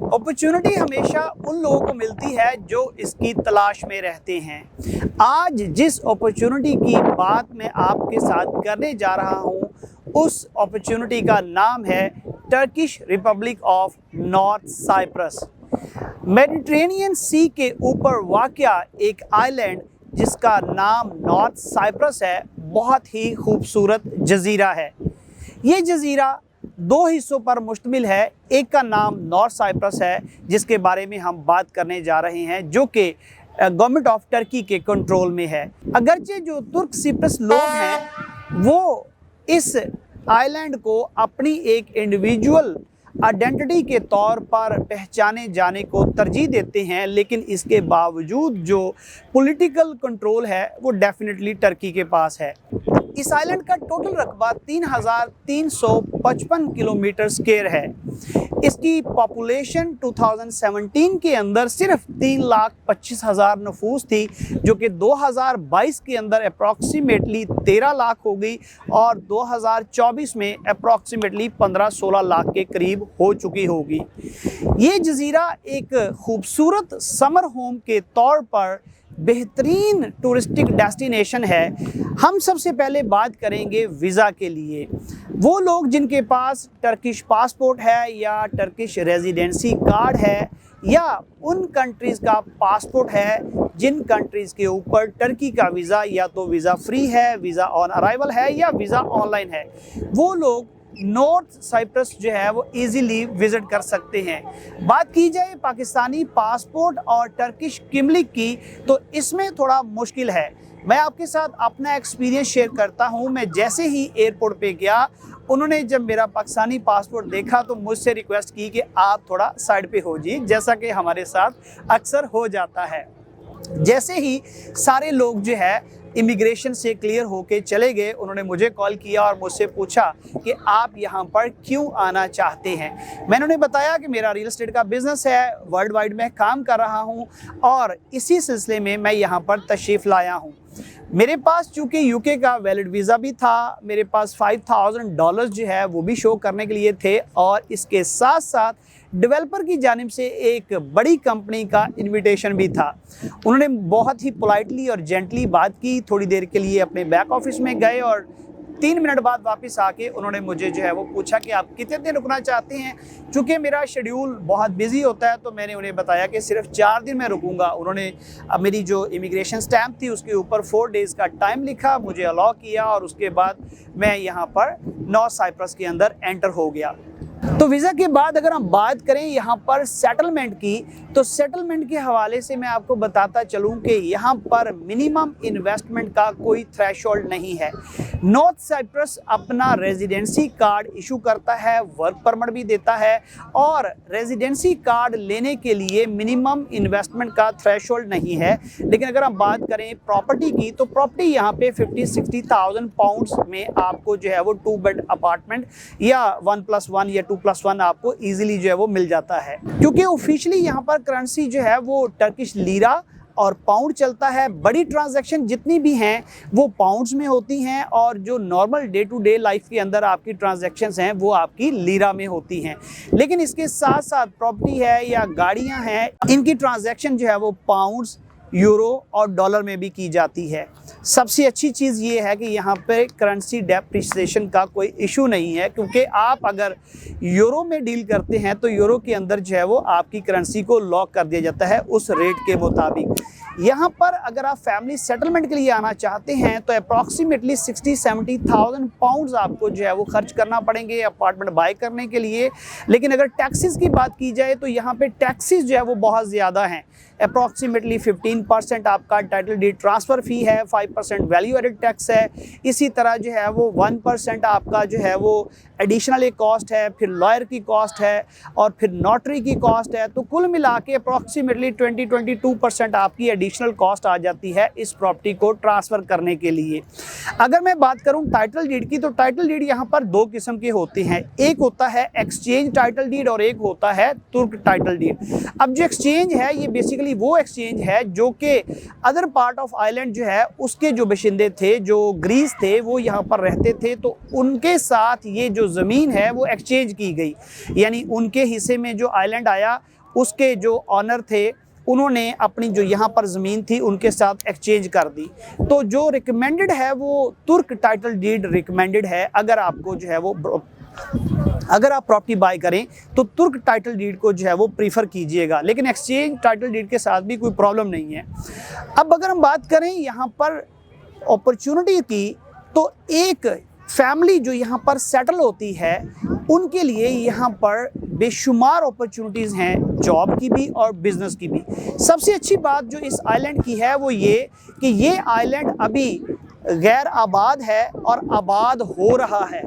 Opportunity हमेशा उन लोगों को मिलती है जो इसकी तलाश में रहते हैं। आज जिस अपॉर्चुनिटी की बात मैं आपके साथ करने जा रहा हूं, उस अपॉर्चुनिटी का नाम है Turkish Republic of North Cyprus. Mediterranean sea के ऊपर वाक़या एक आइलैंड जिसका नाम नॉर्थ साइप्रस है, बहुत ही खूबसूरत जजीरा है। ये जजीरा दो हिस्सों पर मुश्तमिल है। एक का नाम नॉर्थ साइप्रस है, जिसके बारे में हम बात करने जा रहे हैं, जो कि गवर्नमेंट ऑफ टर्की के कंट्रोल में है। अगरचे जो तुर्क सिप्रस लोग हैं वो इस आइलैंड को अपनी एक इंडिविजुअल आइडेंटिटी के तौर पर पहचाने जाने को तरजीह देते हैं, लेकिन इसके बावजूद जो पॉलिटिकल कंट्रोल है वो डेफिनेटली टर्की के पास है। इस आइलैंड का टोटल रकबा 3,355 किलोमीटर स्क्वायर है। इसकी पॉपुलेशन 2017 के अंदर सिर्फ 3,25,000 नफूस थी, जो कि 2022 के अंदर अप्रॉक्सीमेटली 13 लाख हो गई और 2024 में अप्रॉक्सीमेटली 15-16 लाख के करीब हो चुकी होगी। ये जजीरा एक खूबसूरत समर होम के तौर पर बेहतरीन टूरिस्टिक डेस्टिनेशन है। हम सबसे पहले बात करेंगे वीज़ा के लिए। वो लोग जिनके पास टर्किश पासपोर्ट है या टर्किश रेजिडेंसी कार्ड है या उन कंट्रीज़ का पासपोर्ट है जिन कंट्रीज़ के ऊपर टर्की का वीज़ा या तो वीज़ा फ्री है, वीज़ा ऑन अराइवल है या वीज़ा ऑनलाइन है, वो लोग नॉर्थ साइप्रस जो है वो इजीली विजिट कर सकते हैं। बात की जाए पाकिस्तानी पासपोर्ट और टर्किश किमलिक की, तो इसमें थोड़ा मुश्किल है। मैं आपके साथ अपना एक्सपीरियंस शेयर करता हूं। मैं जैसे ही एयरपोर्ट पे गया, उन्होंने जब मेरा पाकिस्तानी पासपोर्ट देखा तो मुझसे रिक्वेस्ट की कि आप थोड़ा साइड पे हो जाइए, जैसा कि हमारे साथ अक्सर हो जाता है। जैसे ही सारे लोग जो है इमिग्रेशन से क्लियर होके चले गए, उन्होंने मुझे कॉल किया और मुझसे पूछा कि आप यहाँ पर क्यों आना चाहते हैं। मैंने उन्हें बताया कि मेरा रियल एस्टेट का बिज़नेस है, वर्ल्ड वाइड में काम कर रहा हूँ और इसी सिलसिले में मैं यहाँ पर तशरीफ़ लाया हूँ। मेरे पास चूँकि यूके का वैलिड वीज़ा भी था, मेरे पास $5,000 जो है वो भी शो करने के लिए थे और इसके साथ साथ डेवलपर की जानिब से एक बड़ी कंपनी का इनविटेशन भी था। उन्होंने बहुत ही पोलाइटली और जेंटली बात की। थोड़ी देर के लिए अपने बैक ऑफिस में गए और 3 मिनट बाद वापस आके उन्होंने मुझे जो है वो पूछा कि आप कितने दिन रुकना चाहते हैं। चूँकि मेरा शेड्यूल बहुत बिजी होता है तो मैंने उन्हें बताया कि सिर्फ 4 दिन मैं रुकूंगा। उन्होंने अब मेरी जो इमिग्रेशन स्टैम्प थी उसके ऊपर 4 डेज़ का टाइम लिखा, मुझे अलाउ किया और उसके बाद मैं यहाँ पर नॉर्थ साइप्रस के अंदर एंटर हो गया। तो वीज़ा के बाद अगर हम बात करें यहाँ पर सेटलमेंट की, तो सेटलमेंट के हवाले से मैं आपको बताता चलूँ कि यहाँ पर मिनिमम इन्वेस्टमेंट का कोई थ्रेशोल्ड नहीं है। नॉर्थ साइप्रस अपना रेजिडेंसी कार्ड इशू करता है, वर्क परमिट भी देता है और रेजिडेंसी कार्ड लेने के लिए मिनिमम इन्वेस्टमेंट का थ्रेशोल्ड नहीं है। लेकिन अगर हम बात करें प्रॉपर्टी की, तो प्रॉपर्टी यहाँ पे 50-60,000 पाउंड्स में आपको जो है वो 2 बेड अपार्टमेंट या 1+1 या 2+1 आपको इजीली जो है वो मिल जाता है। क्योंकि ऑफिशियली यहाँ पर करेंसी जो है वो टर्किश लीरा और पाउंड चलता है। बड़ी ट्रांजैक्शन जितनी भी हैं वो पाउंड्स में होती हैं और जो normal day to day life के अंदर आपकी ट्रांजैक्शंस हैं वो आपकी लीरा में होती हैं। लेकिन इसके साथ साथ प्रॉपर्टी है या गाड़ियाँ हैं, इनकी ट्रांजैक्शन जो है वो पाउंड्स, यूरो और डॉलर में भी की जाती है। सबसे अच्छी चीज़ ये है कि यहाँ पे करेंसी डेप्रिसिएशन का कोई इशू नहीं है, क्योंकि आप अगर यूरो में डील करते हैं तो यूरो के अंदर जो है वो आपकी करेंसी को लॉक कर दिया जाता है उस रेट के मुताबिक। यहाँ पर अगर आप फैमिली सेटलमेंट के लिए आना चाहते हैं तो अप्रॉक्सीमेटली 60-70,000 पाउंड्स आपको जो है वो खर्च करना पड़ेंगे अपार्टमेंट बाय करने के लिए। लेकिन अगर टैक्सेस की बात की जाए तो यहाँ पे टैक्सेस जो है वो बहुत ज़्यादा हैं। अप्रॉक्सीमेटली 15% आपका टाइटल डीड ट्रांसफ़र फ़ी है, 5% वैल्यू एडेड टैक्स है, इसी तरह जो है वो 1% आपका जो है वो एडिशनल एक कॉस्ट है, फिर लॉयर की कॉस्ट है और फिर नोटरी की कॉस्ट है। तो कुल मिला के अप्रॉक्सीमेटली 20-22% आपकी एडिशनल कॉस्ट आ जाती है इस प्रॉपर्टी को ट्रांसफ़र करने के लिए। अगर मैं बात करूं टाइटल डीड की, तो टाइटल डीड यहाँ पर 2 किस्म के होते हैं। एक होता है एक्सचेंज टाइटल डीड और एक होता है तुर्क टाइटल डीड। अब जो एक्सचेंज है ये बेसिकली वो एक्सचेंज है जो कि अदर पार्ट ऑफ आइलैंड जो है उसके जो बाशिंदे थे, जो ग्रीस थे, वो यहाँ पर रहते थे, तो उनके साथ ये जो ज़मीन है वो एक्सचेंज की गई। यानी उनके हिस्से में जो आइलैंड आया उसके जो ऑनर थे उन्होंने अपनी जो यहाँ पर ज़मीन थी उनके साथ एक्सचेंज कर दी। तो जो रिकमेंडेड है वो तुर्क टाइटल डीड रिकमेंडेड है। अगर आपको जो है वो अगर आप प्रॉपर्टी बाय करें तो तुर्क टाइटल डीड को जो है वो प्रीफर कीजिएगा, लेकिन एक्सचेंज टाइटल डीड के साथ भी कोई प्रॉब्लम नहीं है। अब अगर हम बात करें यहाँ पर अपॉर्चुनिटी की, तो एक फैमिली जो यहाँ पर सेटल होती है उनके लिए यहाँ पर बेशुमार अपॉर्चुनिटीज़ हैं, जॉब की भी और बिज़नेस की भी। सबसे अच्छी बात जो इस आइलैंड की है वो ये कि ये आइलैंड अभी गैर आबाद है और आबाद हो रहा है।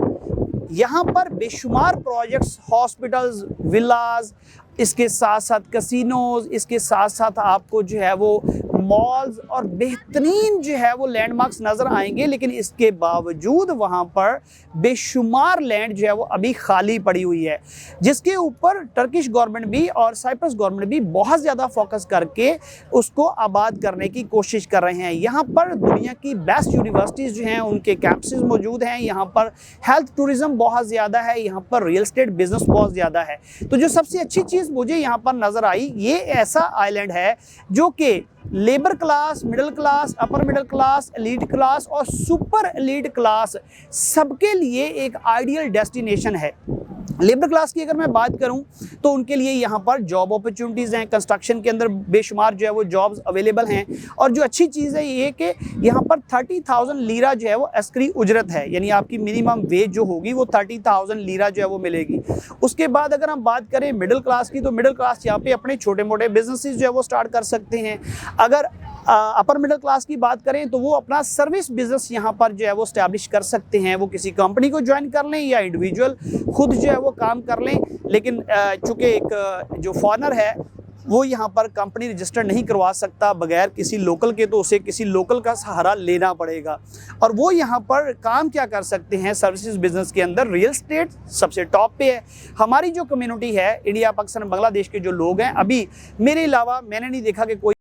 यहाँ पर बेशुमार प्रोजेक्ट्स, हॉस्पिटल्स, विलाज, इसके साथ साथ कैसीनोज, इसके साथ साथ आपको जो है वो मॉल्स और बेहतरीन जो है वो लैंडमार्क्स नज़र आएंगे। लेकिन इसके बावजूद वहाँ पर बेशुमार लैंड जो है वो अभी खाली पड़ी हुई है, जिसके ऊपर टर्किश गवर्नमेंट भी और साइप्रस गवर्नमेंट भी बहुत ज़्यादा फोकस करके उसको आबाद करने की कोशिश कर रहे हैं। यहाँ पर दुनिया की बेस्ट यूनिवर्सिटीज़ जो हैं उनके कैंपसेस मौजूद हैं, यहाँ पर हेल्थ टूरिज़म बहुत ज़्यादा है, यहाँ पर रियल एस्टेट बिजनेस बहुत ज़्यादा है। तो जो सबसे अच्छी चीज़ मुझे यहाँ पर नज़र आई, ये ऐसा आइलैंड है जो कि labour class, middle class, upper middle class, elite class और सुपर एलीट क्लास सबके लिए एक आइडियल डेस्टिनेशन है। लेबर क्लास की अगर मैं बात करूं तो उनके लिए यहाँ पर जॉब अपॉर्चुनिटीज़ हैं, कंस्ट्रक्शन के अंदर बेशुमार जो है वो जॉब्स अवेलेबल हैं। और जो अच्छी चीज़ है ये कि यहाँ पर 30,000 लीरा जो है वो अस्करी उजरत है, यानी आपकी मिनिमम वेज जो होगी वो 30,000 लीरा जो है वो मिलेगी। उसके बाद अगर हम बात करें मिडिल क्लास की, तो मिडिल क्लास यहाँ पे अपने छोटे मोटे बिजनेसेस जो है वो स्टार्ट कर सकते हैं। अगर अपर मिडिल क्लास की बात करें तो वो अपना सर्विस बिजनेस यहाँ पर जो है वो स्टैब्लिश कर सकते हैं, वो किसी कंपनी को ज्वाइन कर लें या इंडिविजुअल खुद जो है वो काम कर लें। लेकिन चूँकि एक जो फॉरेनर है वो यहाँ पर कंपनी रजिस्टर नहीं करवा सकता बगैर किसी लोकल के, तो उसे किसी लोकल का सहारा लेना पड़ेगा। और वो यहाँ पर काम क्या कर सकते हैं, सर्विसेज बिजनेस के अंदर रियल एस्टेट सबसे टॉप पे है। हमारी जो कम्युनिटी है इंडिया, पाकिस्तान, बांग्लादेश के जो लोग हैं, अभी मेरे अलावा मैंने नहीं देखा कि कोई